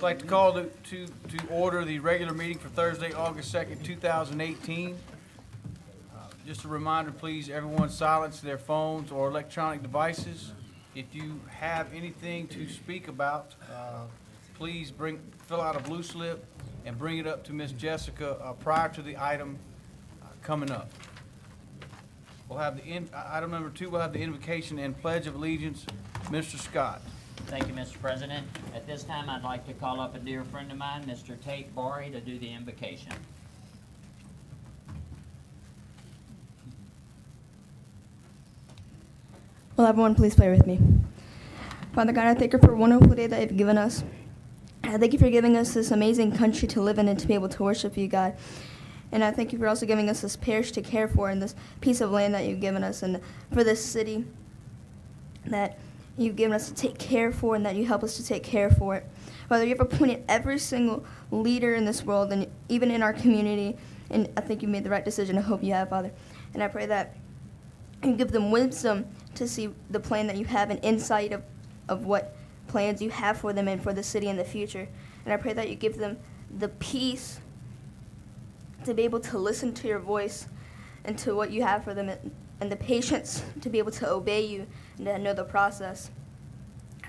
I'd like to call to order the regular meeting for Thursday, August 2nd, 2018. Just a reminder, please, everyone silence their phones or electronic devices. If you have anything to speak about, please fill out a blue slip and bring it up to Miss Jessica prior to the item coming up. We'll have item number 2, we'll have the invocation and pledge of allegiance. Mr. Scott. Thank you, Mr. President. At this time, I'd like to call up a dear friend of mine, Mr. Tate Borey, to do the invocation. Will everyone please pray with me? Father God, I thank you for a wonderful day that you've given us. I thank you for giving us this amazing country to live in and to be able to worship you, God. And I thank you for also giving us this parish to care for and this piece of land that you've given us, and for this city that you've given us to take care for, and that you help us to take care for it. Father, you have appointed every single leader in this world and even in our community, and I think you made the right decision. I hope you have, Father. And I pray that you give them wisdom to see the plan that you have and insight of what plans you have for them and for the city in the future. And I pray that you give them the peace to be able to listen to your voice and to what you have for them, and the patience to be able to obey you and to know the process.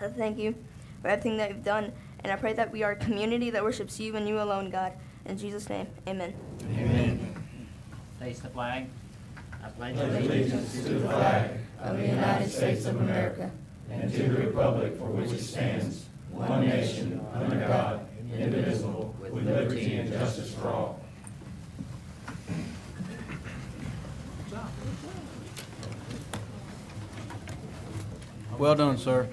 I thank you for everything that you've done, and I pray that we are a community that worships you and you alone, God. In Jesus' name, amen. Amen. Face the flag. I pledge allegiance to the flag of the United States of America and to the republic for which it stands, one nation, under God, indivisible, with liberty and justice for all. Well done, sir.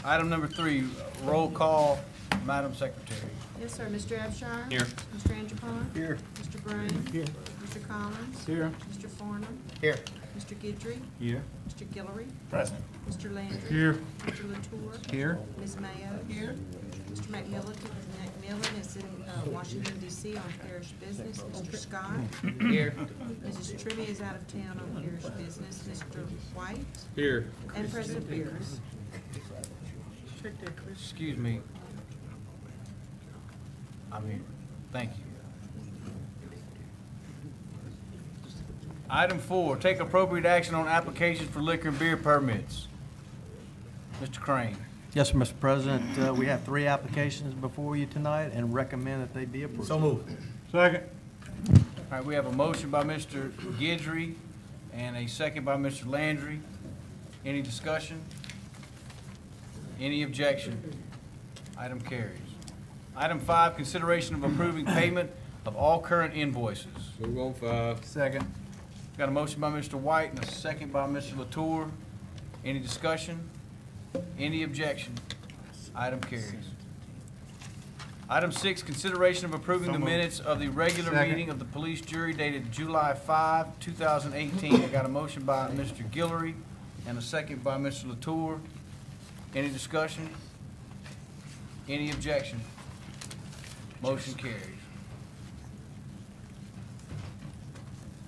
Item number 3, roll call, Madam Secretary. Yes, sir. Mr. Abshire? Here. Mr. Angelon? Here. Mr. Breen? Here. Mr. Collins? Here. Mr. Farnum? Here. Mr. Guidry? Here. Mr. Guillory? Present. Mr. Landry? Here. Mr. Latour? Here. Ms. Mayo? Here. Mr. McMillan is in Washington, D.C. on parish business. Mr. Scott? Here. Mrs. Trimmy is out of town on parish business. Mr. White? Here. And President Pierce. Excuse me. I'm here. Thank you. Item 4, take appropriate action on applications for liquor and beer permits. Mr. Crane. Yes, sir, Mr. President. We have 3 applications before you tonight and recommend that they be approved. So moved. Second. All right, we have a motion by Mr. Guidry and a second by Mr. Landry. Any discussion? Any objection? Item carries. Item 5, consideration of approving payment of all current invoices. Move on 5. Second. Got a motion by Mr. White and a second by Mr. Latour. Any discussion? Any objection? Item carries. Item 6, consideration of approving the minutes of the regular meeting of the police jury dated July 5, 2018. I got a motion by Mr. Guillory and a second by Mr. Latour. Any discussion? Any objection? Motion carries.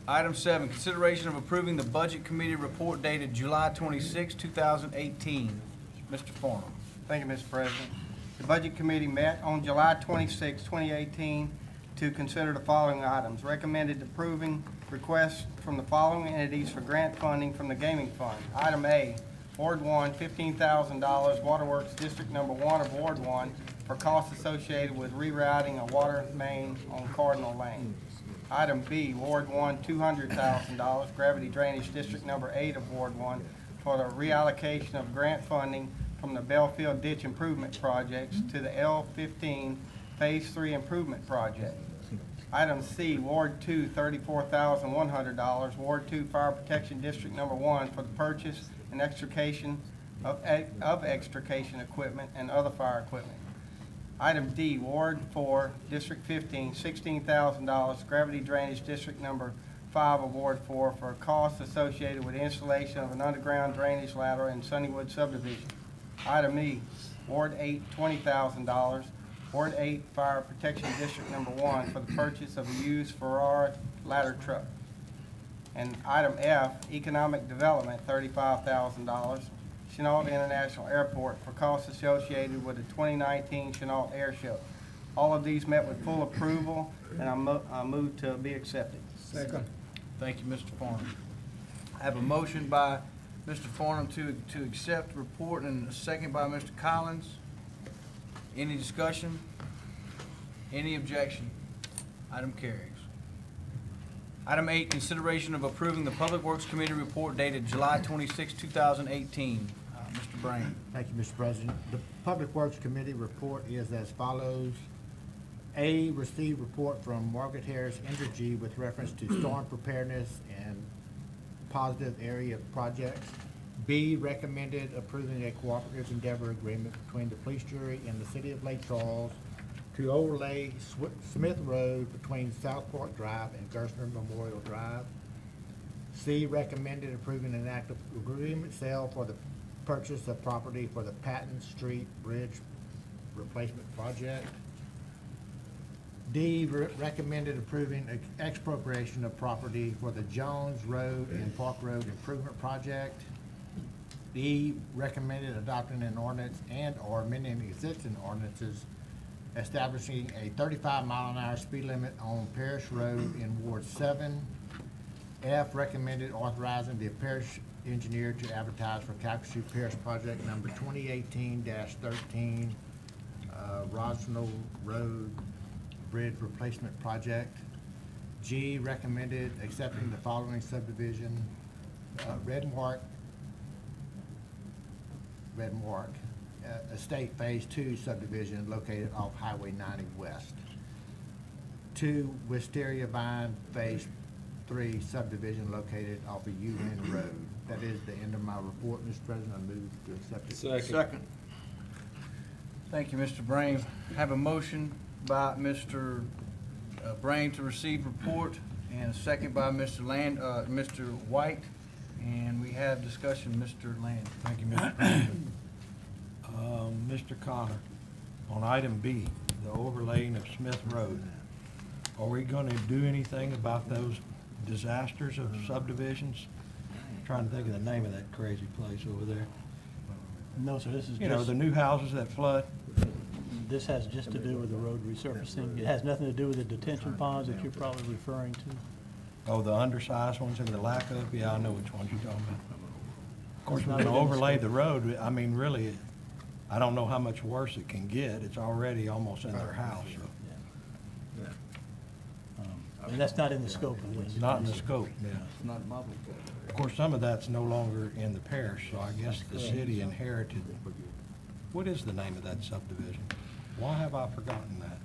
Item 7, consideration of approving the Budget Committee report dated July 26, 2018. Mr. Farnum. Thank you, Mr. President. The Budget Committee met on July 26, 2018 to consider the following items. Recommended approving requests from the following entities for grant funding from the Gaming Fund. Item A, Ward 1, $15,000, Waterworks District Number 1 of Ward 1 for costs associated with rerouting a water main on Cardinal Lane. Item B, Ward 1, $200,000, Gravity Drainage District Number 8 of Ward 1 for the reallocation of grant funding from the Belfield Ditch Improvement Projects to the L15 Phase 3 Improvement Project. Item C, Ward 2, $34,100, Ward 2 Fire Protection District Number 1 for the purchase and extrication of extrication equipment and other fire equipment. Item D, Ward 4, District 15, $16,000, Gravity Drainage District Number 5 of Ward 4 for costs associated with installation of an underground drainage lateral in Sunnywood subdivision. Item E, Ward 8, $20,000, Ward 8 Fire Protection District Number 1 for the purchase of a used Ferrari ladder truck. And item F, economic development, $35,000. Chenault International Airport for costs associated with the 2019 Chenault Air Show. All of these met with full approval, and I move to be accepted. Second. Thank you, Mr. Farnum. I have a motion by Mr. Farnum to accept the report and a second by Mr. Collins. Any discussion? Any objection? Item carries. Item 8, consideration of approving the Public Works Committee report dated July 26, 2018. Mr. Brain. Thank you, Mr. President. The Public Works Committee report is as follows. A, received report from Margaret Harris Entergy with reference to storm preparedness and positive area projects. B, recommended approving a cooperative endeavor agreement between the police jury and the city of Lake Charles to overlay Smith Road between Southport Drive and Gerstner Memorial Drive. C, recommended approving an act of agreement sale for the purchase of property for the Patton Street Bridge Replacement Project. D, recommended approving expropriation of property for the Jones Road and Park Road Improvement Project. E, recommended adopting an ordinance and/or amending existing ordinances establishing a 35-mile-an-hour speed limit on Parish Road in Ward 7. F, recommended authorizing the parish engineer to advertise for Calcasieu Parish Project number 2018-13, Rosnell Road Bridge Replacement Project. G, recommended accepting the following subdivision, Redmark Estate Phase 2 subdivision located off Highway 90 West. 2, Wisteria Vine Phase 3 subdivision located off of UN Road. That is the end of my report, Mr. President. I move to accept it. Second. Thank you, Mr. Brain. Have a motion by Mr. Brain to receive report and a second by Mr. White. And we have discussion, Mr. Land. Thank you, Mr. President. Mr. Connor, on item B, the overlaying of Smith Road, are we gonna do anything about those disasters of subdivisions? I'm trying to think of the name of that crazy place over there. No, sir, this is You know, just, the new houses that flood? this has just to do with the road resurfacing. It has nothing to do with the detention ponds that you're probably referring to. Oh, the undersized ones and the lack of, yeah, I know which ones you're talking about. Of course, we're It's gonna not within the overlay scope. the road, I mean, really, I don't know how much worse it can get. It's already almost in their house, so. And that's not in the scope of this. Not in the scope, yeah. Of course, some of that's no longer in the parish, so I guess the city inherited. What is the name of that subdivision? Why have I forgotten that?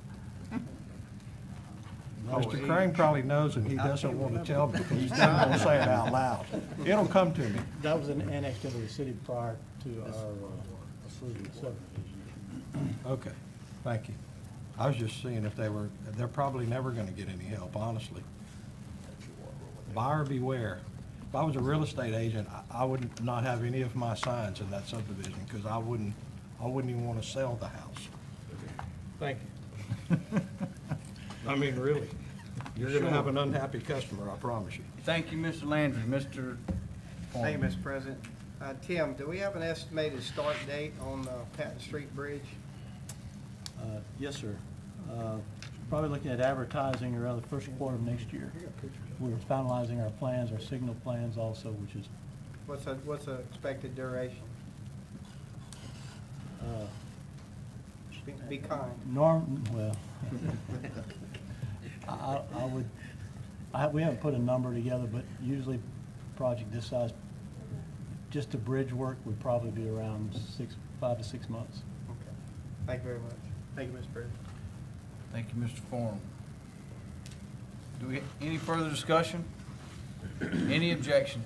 Mr. Crane probably knows and he doesn't want to tell me because he's not going to say it out loud. It'll come to me. That was annexed into the city prior to our approving subdivision. Okay, thank you. I was just seeing if they're probably never going to get any help, honestly. Buyer beware. If I was a real estate agent, I would not have any of my signs in that subdivision because I wouldn't even want to sell the house. Thank you. I mean, really, you're going to have an unhappy customer, I promise you. Thank you, Mr. Landry. Mr. Thank you, Mr. President. Tim, do we have an estimated start date on the Patton Street Bridge? Yes, sir. Probably looking at advertising around the first quarter of next year. We're finalizing our plans, our signal plans also, which is, What's the expected duration? Be kind. well, we haven't put a number together, but usually project this size, just the bridge work would probably be around 5 to 6 months. Okay. Thank you very much. Thank you, Mr. President. Thank you, Mr. Forum. Do we, any further discussion? Any objection?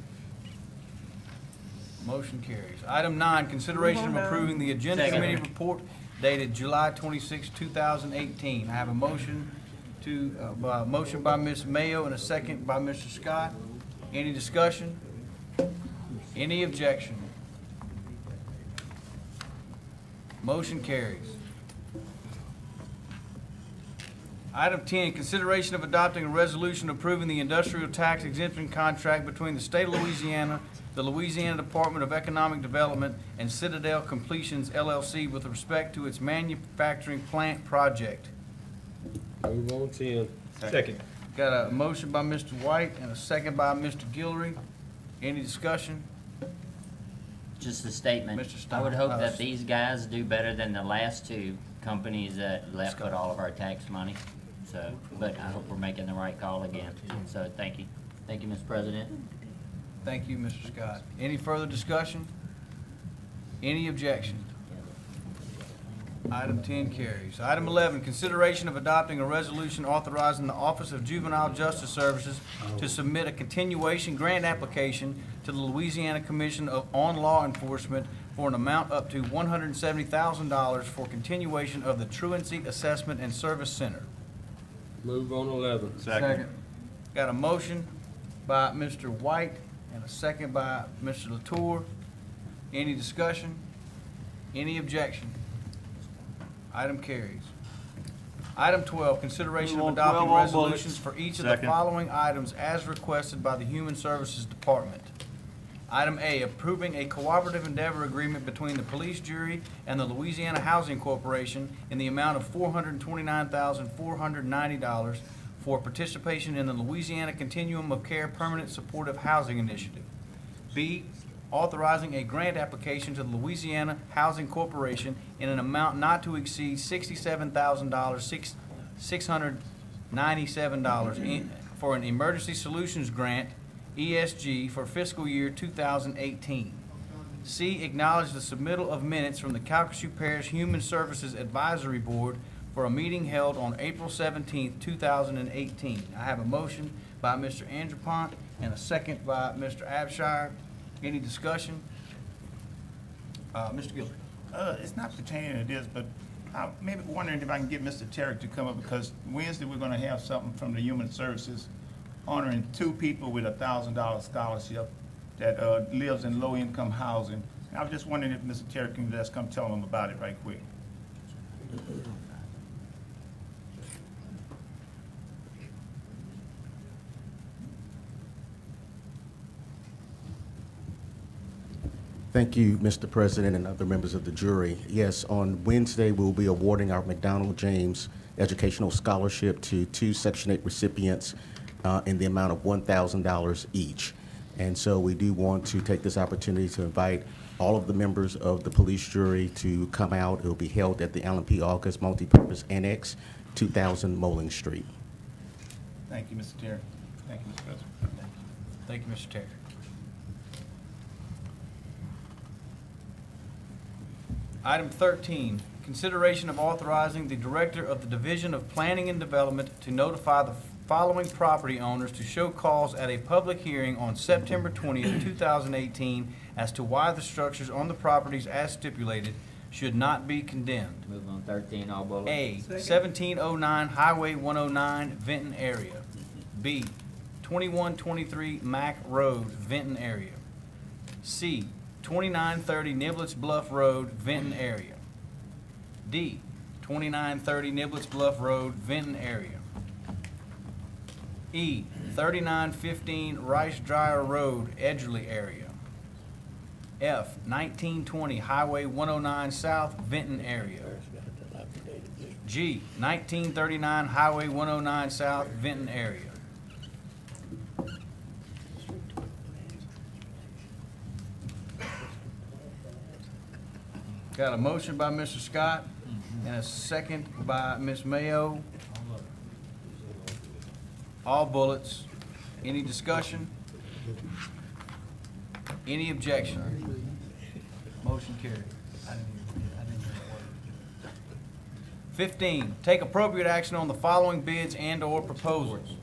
Motion carries. Item 9, consideration of approving the Agenda Committee report dated July 26, 2018. I have a motion motion by Ms. Mayo and a second by Mr. Scott. Any discussion? Any objection? Motion carries. Item 10, consideration of adopting a resolution approving the industrial tax exemption contract between the state of Louisiana, the Louisiana Department of Economic Development, and Citadel Completions LLC with respect to its manufacturing plant project. Move on 10. Second. Got a motion by Mr. White and a second by Mr. Guillory. Any discussion? Just a statement. Mr. Stein. I would hope that these guys do better than the last two companies that left with all of our tax money. So, but I hope we're making the right call again. So, thank you. Thank you, Mr. President. Thank you, Mr. Scott. Any further discussion? Any objection? Item 10 carries. Item 11, consideration of adopting a resolution authorizing the Office of Juvenile Justice Services to submit a continuation grant application to the Louisiana Commission on Law Enforcement for an amount up to $170,000 for continuation of the Truancy Assessment and Service Center. Move on 11. Second. Got a motion by Mr. White and a second by Mr. Latour. Any discussion? Any objection? Item carries. Item 12, consideration of Move on adopting 12, all resolutions bullets. for each of the Second. following items as requested by the Human Services Department. Item A, approving a cooperative endeavor agreement between the police jury and the Louisiana Housing Corporation in the amount of $429,490 for participation in the Louisiana Continuum of Care Permanent Supportive Housing Initiative. B, authorizing a grant application to the Louisiana Housing Corporation in an amount not to exceed $67,697 for an Emergency Solutions Grant, ESG, for fiscal year 2018. C, acknowledge the submittal of minutes from the Calcasieu Parish Human Services Advisory Board for a meeting held on April 17, 2018. I have a motion by Mr. Andrepont and a second by Mr. Abshire. Any discussion? Mr. Gilbert. It's not pertaining to this, but I'm maybe wondering if I can get Mr. Terrick to come up, because Wednesday we're gonna have something from the Human Services honoring 2 people with a $1,000 scholarship that lives in low-income housing. And I was just wondering if Mr. Terrick can just come tell them about it right quick. Thank you, Mr. President and other members of the jury. Yes, on Wednesday, we'll be awarding our McDonald James Educational Scholarship to 2 Section 8 recipients in the amount of $1,000 each. And so we do want to take this opportunity to invite all of the members of the police jury to come out. It will be held at the Allen P. August Multipurpose Annex, 2000 Moling Street. Thank you, Mr. Terrick. Thank you, Mr. President. Thank you, Mr. Terry. Item 13, consideration of authorizing the Director of the Division of Planning and Development to notify the following property owners to show cause at a public hearing on September 20th, 2018 as to why the structures on the properties as stipulated should not be condemned. Move on 13, all bullets. A, 1709 Highway 109, Vinton area. B, 2123 Mack Road, Vinton area. C, 2930 Niblets Bluff Road, Vinton area. D, 2930 Niblets Bluff Road, Vinton area. E, 3915 Rice Dryer Road, Edgerly area. F, 1920 Highway 109 South, Vinton area. G, 1939 Highway 109 South, Vinton area. Got a motion by Mr. Scott and a second by Ms. Mayo. All bullets. Any discussion? Any objection? Motion carried. 15, take appropriate action on the following bids and/or proposals.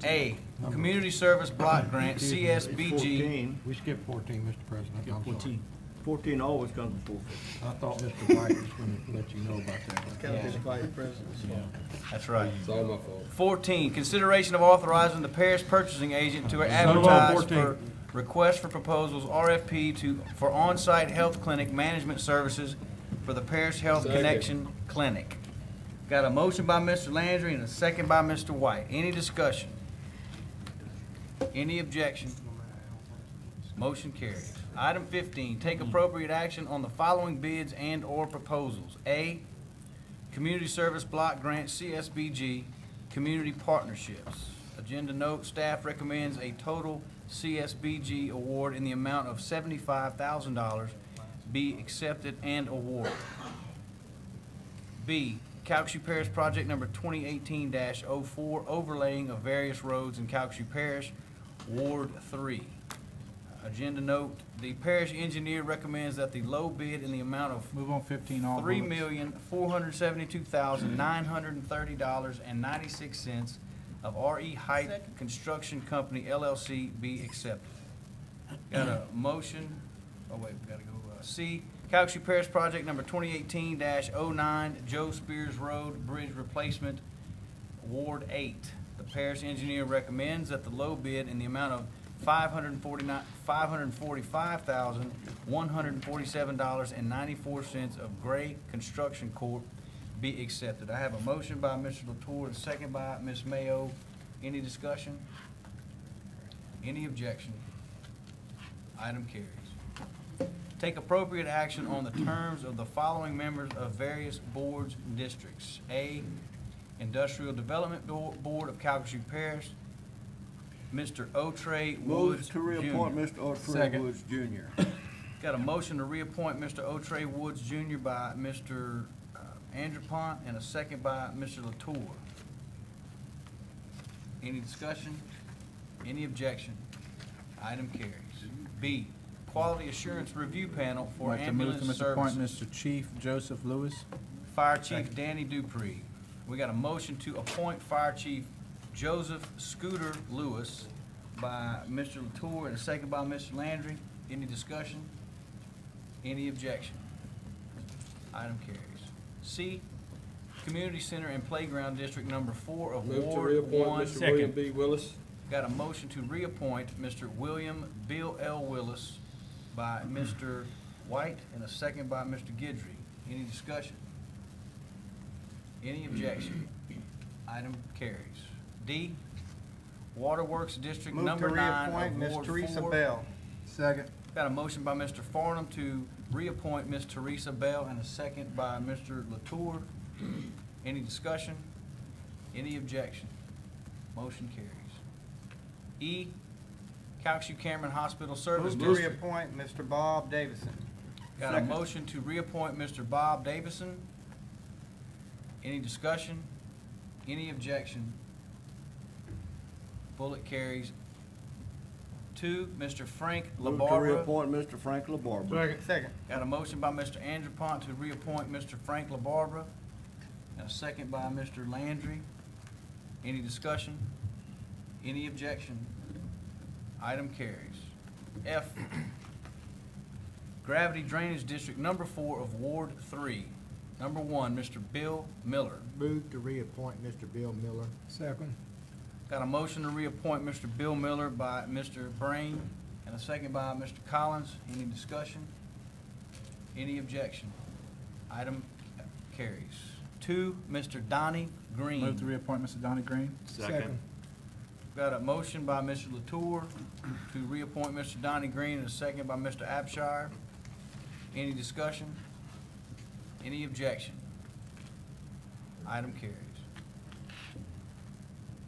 A, Community Service Block Grant, CSBG. We skipped 14, Mr. President. I'm sorry. 14 always comes before. I thought Mr. White was going to let you know about that. Kind of Vice President. That's right. It's all my fault. 14, consideration of authorizing the parish purchasing agent to Move on, advertise 14. for request for proposals, RFP, for on-site health clinic management services for the Parish Health Second. Connection Clinic. Got a motion by Mr. Landry and a second by Mr. White. Any discussion? Any objection? Motion carries. Item 15, take appropriate action on the following bids and/or proposals. A, Community Service Block Grant CSBG Community Partnerships. Agenda note, staff recommends a total CSBG award in the amount of $75,000 be accepted and awarded. B, Calcasieu Parish Project Number 2018-04, overlaying of various roads in Calcasieu Parish, Ward 3. Agenda note, the parish engineer recommends that the low bid in the amount of Move on 15, all $3,472,930.96 of R.E. Height Construction Company LLC be accepted. Got a motion, oh wait, we gotta go, C, Calcasieu Parish Project Number 2018-09, Joe Spears Road Bridge Replacement, Ward 8. The parish engineer recommends that the low bid in the amount of $545,147.94 of Gray Construction Corp. be accepted. I have a motion by Mr. Latour and a second by Ms. Mayo. Any discussion? Any objection? Item carries. Take appropriate action on the terms of the following members of various boards and districts. A, Industrial Development Board of Calcasieu Parish, Mr. Otrey Woods Jr. Move to reappoint Mr. Otrey Second. Woods Jr. Got a motion to reappoint Mr. Otrey Woods Jr. by Mr. Andrew Pont and a second by Mr. Latour. Any discussion? Any objection? Item carries. B, Quality Assurance Review Panel I'd for like to move Ambulance to appoint Services. Mr. Chief Joseph Lewis. Fire Chief Danny Dupree. We got a motion to appoint Fire Chief Joseph Scooter Lewis by Mr. Latour and a second by Mr. Landry. Any discussion? Any objection? Item carries. C, Community Center and Playground District Number 4 of Move to Ward reappoint 1. Mr. William B. Willis. Got a motion to reappoint Mr. William Bill L. Willis by Mr. White and a second by Mr. Guidry. Any discussion? Any objection? Item carries. D, Waterworks District Move to Number 9 reappoint of Ms. Ward Teresa 4. Bell. Second. Got a motion by Mr. Farnum to reappoint Ms. Teresa Bell and a second by Mr. Latour. Any discussion? Any objection? Motion carries. E, Calcasieu Cameron Hospital Service Move to District. reappoint Mr. Bob Davison. Got a motion to reappoint Mr. Bob Davison. Any discussion? Any objection? Bullet carries. 2, Mr. Frank Move to LaBarbera. reappoint Mr. Frank LaBarbera. Second. Got a motion by Mr. Andrew Pont to reappoint Mr. Frank LaBarbera, and a second by Mr. Landry. Any discussion? Any objection? Item carries. F, Gravity Drainage District Number 4 of Ward 3. Number 1, Mr. Bill Miller. Move to reappoint Mr. Bill Miller. Second. Got a motion to reappoint Mr. Bill Miller by Mr. Brain, and a second by Mr. Collins. Any discussion? Any objection? Item carries. 2, Mr. Donnie Green. Move to reappoint Mr. Donnie Green. Second. Got a motion by Mr. Latour to reappoint Mr. Donnie Green, and a second by Mr. Abshire. Any discussion? Any objection? Item carries.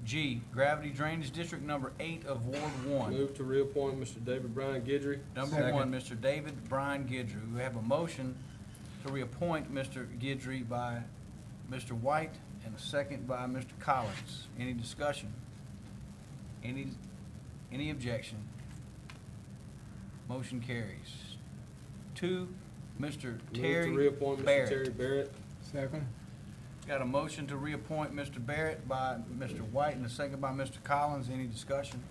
G, Gravity Drainage District Number 8 of Ward 1. Move to reappoint Mr. David Brian Guidry. Number 1, Mr. David Brian Guidry. We have a motion to reappoint Mr. Guidry by Mr. White and a second by Mr. Collins. Any discussion? Any objection? Motion carries. 2, Mr. Move Terry to reappoint Mr. Barrett. Terry Barrett. Second. Got a motion to reappoint Mr. Barrett by Mr. White and a second by Mr. Collins. Any discussion?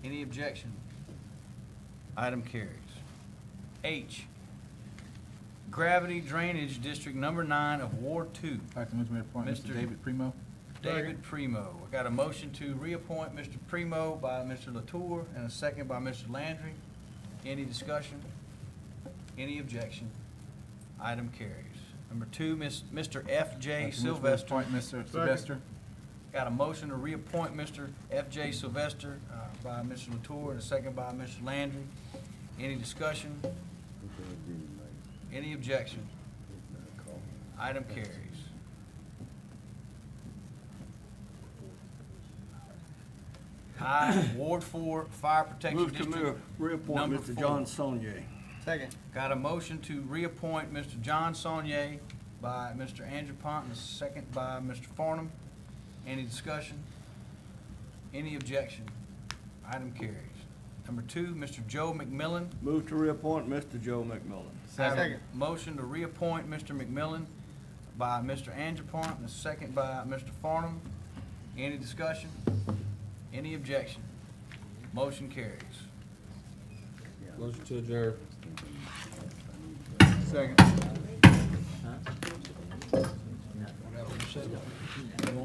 Any objection? Item carries. H, Gravity Drainage District Number 9 of Ward 2. I'd like to move to reappoint Mr. Mr. David Primo. David Primo. I got a motion to reappoint Mr. Primo by Mr. Latour and a second by Mr. Landry. Any discussion? Any objection? Item carries. Number 2, Mr. F.J. Sylvester. Mr. Sylvester. Got a motion to reappoint Mr. F.J. Sylvester by Mr. Latour and a second by Mr. Landry. Any discussion? Any objection? Item carries. I, Ward 4 Fire Protection Move to District. reappoint Number Mr. 4. John Saunier. Second. Got a motion to reappoint Mr. John Saunier by Mr. Andrew Pont and a second by Mr. Farnum. Any discussion? Any objection? Item carries. Number 2, Mr. Joe McMillan. Move to reappoint Mr. Joe McMillan. Second. Motion to reappoint Mr. McMillan by Mr. Andrew Pont and a second by Mr. Farnum. Any discussion? Any objection? Motion carries. Motion to adjourn. Second.